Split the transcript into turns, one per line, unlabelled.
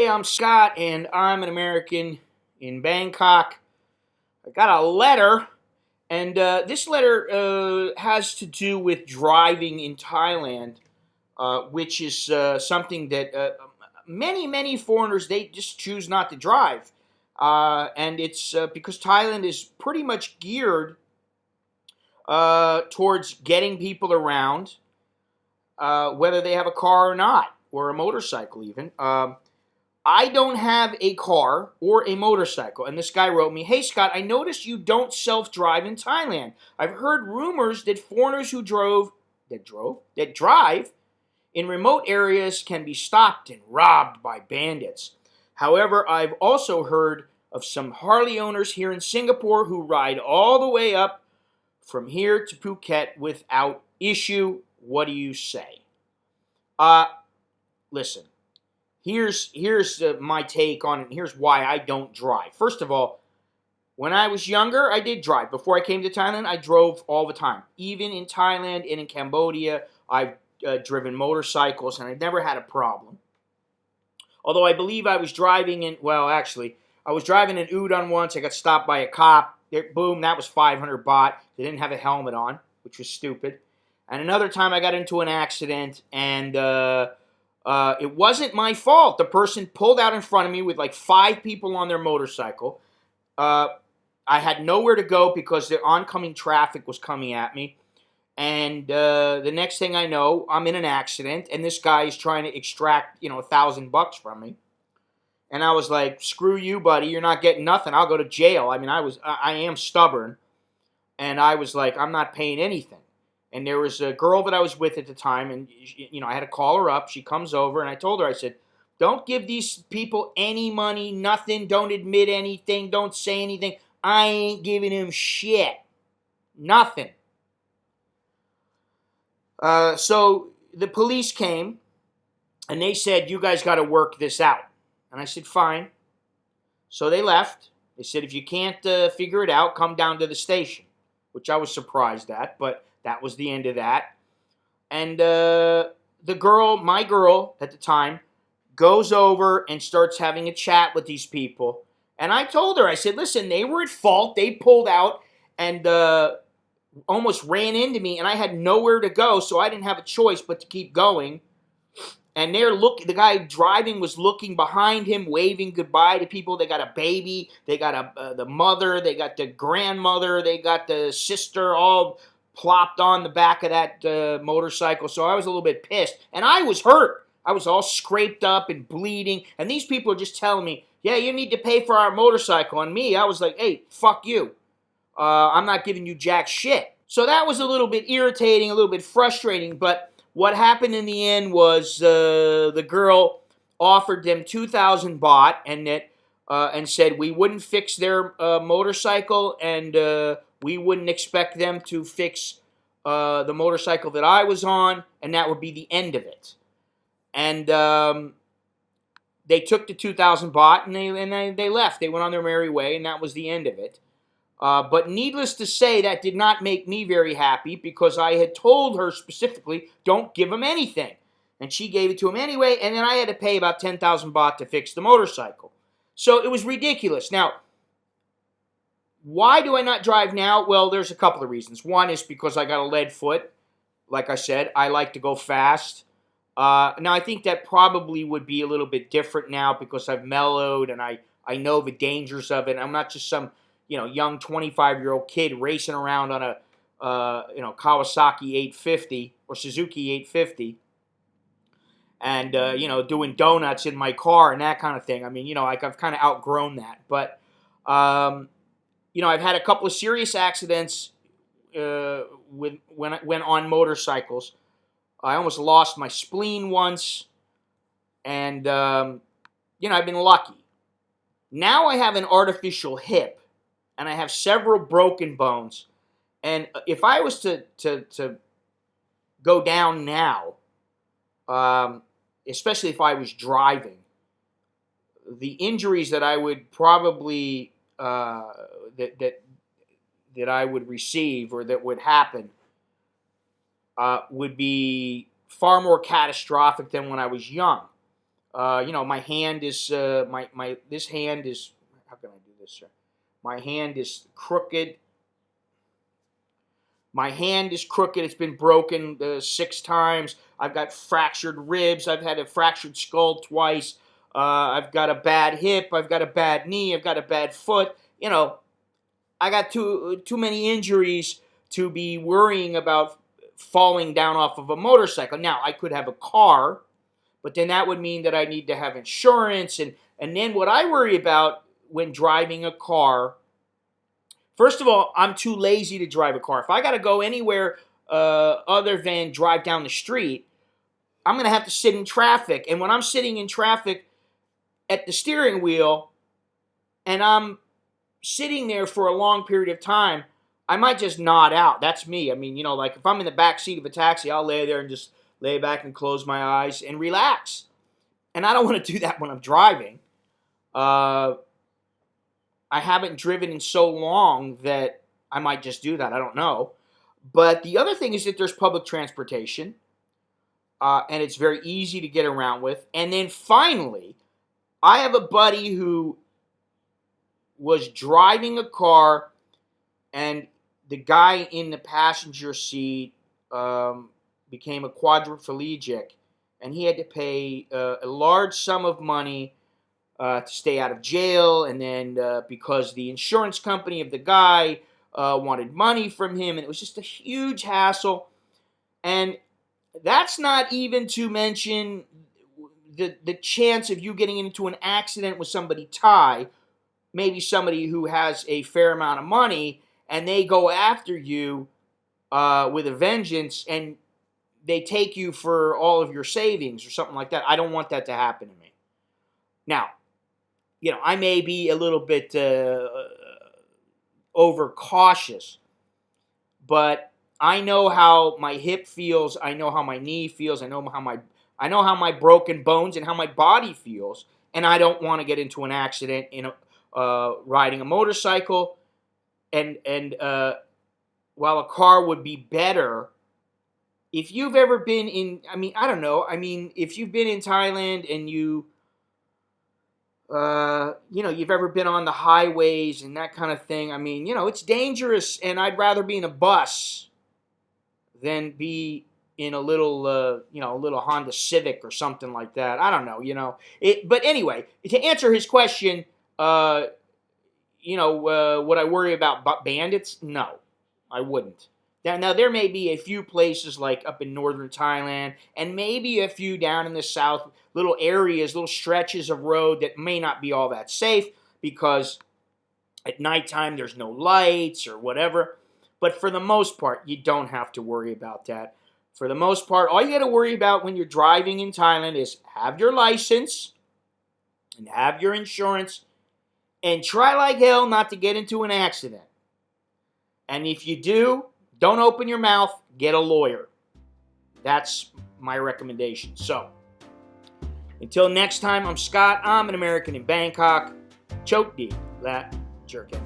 Hey, I'm Scott, and I'm an American in Bangkok. I got a letter, and this letter has to do with driving in Thailand, which is something that many foreigners they just choose not to drive, and it's because Thailand is pretty much geared towards getting people around, whether they have a car or not, or a motorcycle even. I don't have a car or a motorcycle. And this guy wrote me, "Hey Scott, I noticed you don't self-drive in Thailand. I've heard rumors that foreigners who drive in remote areas can be stopped and robbed by bandits. However, I've also heard of some Harley owners here in Singapore who ride all the way up from here to Phuket without issue. What do you say?" Uh, Listen. Here's my take on it. Here's why I don't drive. First of all, when I was younger, I did drive. Before I came to Thailand, I drove all the time. Even in Thailand and in Cambodia, I've driven motorcycles, and I never had a problem. Although I believe I was driving actually, I was driving in Udon once. I got stopped by a cop. Boom, that was 500 baht. They didn't have a helmet on, which was stupid. And another time I got into an accident, and it wasn't my fault. The person pulled out in front of me with like 5 people on their motorcycle. I had nowhere to go because the oncoming traffic was coming at me. And the next thing I know, I'm in an accident, and this guy is trying to extract, $1,000 from me. And I was like, "Screw you, buddy. You're not getting nothing. I'll go to jail." I mean, I am stubborn, and I was like, "I'm not paying anything." And there was a girl that I was with at the time, and I had to call her up. She comes over, and I told her, I said, "Don't give these people any money, nothing. Don't admit anything. Don't say anything. I ain't giving them shit, nothing." So the police came, and they said, "You guys got to work this out." And I said, "Fine." So they left. They said, "If you can't figure it out, come down to the station," which I was surprised at, but that was the end of that. And my girl at the time, goes over and starts having a chat with these people. And I told her, I said, "Listen, they were at fault. They pulled out and almost ran into me, and I had nowhere to go, so I didn't have a choice but to keep going." And the guy driving was looking behind him, waving goodbye to people. They got a baby, they got the mother, they got the grandmother, they got the sister, all plopped on the back of that motorcycle. So I was a little bit pissed, and I was hurt. I was all scraped up and bleeding, and these people are just telling me, "Yeah, you need to pay for our motorcycle." And me, I was like, "Hey, fuck you. I'm not giving you jack shit." So that was a little bit irritating, a little bit frustrating, but what happened in the end was the girl offered them 2,000 baht and said we wouldn't fix their motorcycle, and we wouldn't expect them to fix the motorcycle that I was on, and that would be the end of it. And they took the 2,000 baht, and they left. They went on their merry way, and that was the end of it. But needless to say, that did not make me very happy, because I had told her specifically, "Don't give him anything." And she gave it to him anyway, and then I had to pay about 10,000 baht to fix the motorcycle. So it was ridiculous. Now, why do I not drive now? Well, there's a couple of reasons. One is because I got a lead foot. Like I said, I like to go fast. Now, I think that probably would be a little bit different now because I've mellowed and I know the dangers of it. I'm not just some young 25-year-old kid racing around on a Kawasaki 850 or Suzuki 850 and doing donuts in my car and that kind of thing. I mean, I've kind of outgrown that. But I've had a couple of serious accidents when on motorcycles. I almost lost my spleen once, and I've been lucky. Now I have an artificial hip, and I have several broken bones. And if I was to go down now, especially if I was driving, the injuries that I would probably that I would receive or that would happen would be far more catastrophic than when I was young. My hand is this hand is, how can I do this, sir? My hand is crooked. My hand is crooked. It's been broken 6 times. I've got fractured ribs. I've had a fractured skull twice. I've got a bad hip. I've got a bad knee. I've got a bad foot. I got too many injuries to be worrying about falling down off of a motorcycle. Now, I could have a car, but then that would mean that I need to have insurance. And then what I worry about when driving a car, first of all, I'm too lazy to drive a car. If I got to go anywhere other than drive down the street, I'm going to have to sit in traffic. And when I'm sitting in traffic at the steering wheel and I'm sitting there for a long period of time, I might just nod out. That's me. I mean, like if I'm in the back seat of a taxi, I'll lay there and just lay back and close my eyes and relax. And I don't want to do that when I'm driving. I haven't driven in so long that I might just do that. I don't know. But the other thing is that there's public transportation, and it's very easy to get around with. And then finally, I have a buddy who was driving a car, and the guy in the passenger seat became a quadriplegic, and he had to pay a large sum of money to stay out of jail, and then because the insurance company of the guy wanted money from him, and it was just a huge hassle. And that's not even to mention the chance of you getting into an accident with somebody Thai, maybe somebody who has a fair amount of money, and they go after you with a vengeance, and they take you for all of your savings or something like that. I don't want that to happen to me. Now, I may be a little bit overcautious, but I know how my hip feels. I know how my knee feels. I know how my broken bones and how my body feels, and I don't want to get into an accident riding a motorcycle. And while a car would be better, if you've ever been in, I don't know. If you've been in Thailand and you've ever been on the highways and that kind of thing, it's dangerous, and I'd rather be in a bus than be in a little Honda Civic or something like that. I don't know, But anyway, to answer his question, would I worry about bandits? No, I wouldn't. Now, there may be a few places like up in northern Thailand and maybe a few down in the south, little areas, little stretches of road that may not be all that safe because at nighttime there's no lights or whatever. But for the most part, you don't have to worry about that. For the most part, all you got to worry about when you're driving in Thailand is have your license and have your insurance and try like hell not to get into an accident. And if you do, don't open your mouth, get a lawyer. That's my recommendation. So, until next time, I'm Scott. I'm an American in Bangkok. Choke D, that jerkin.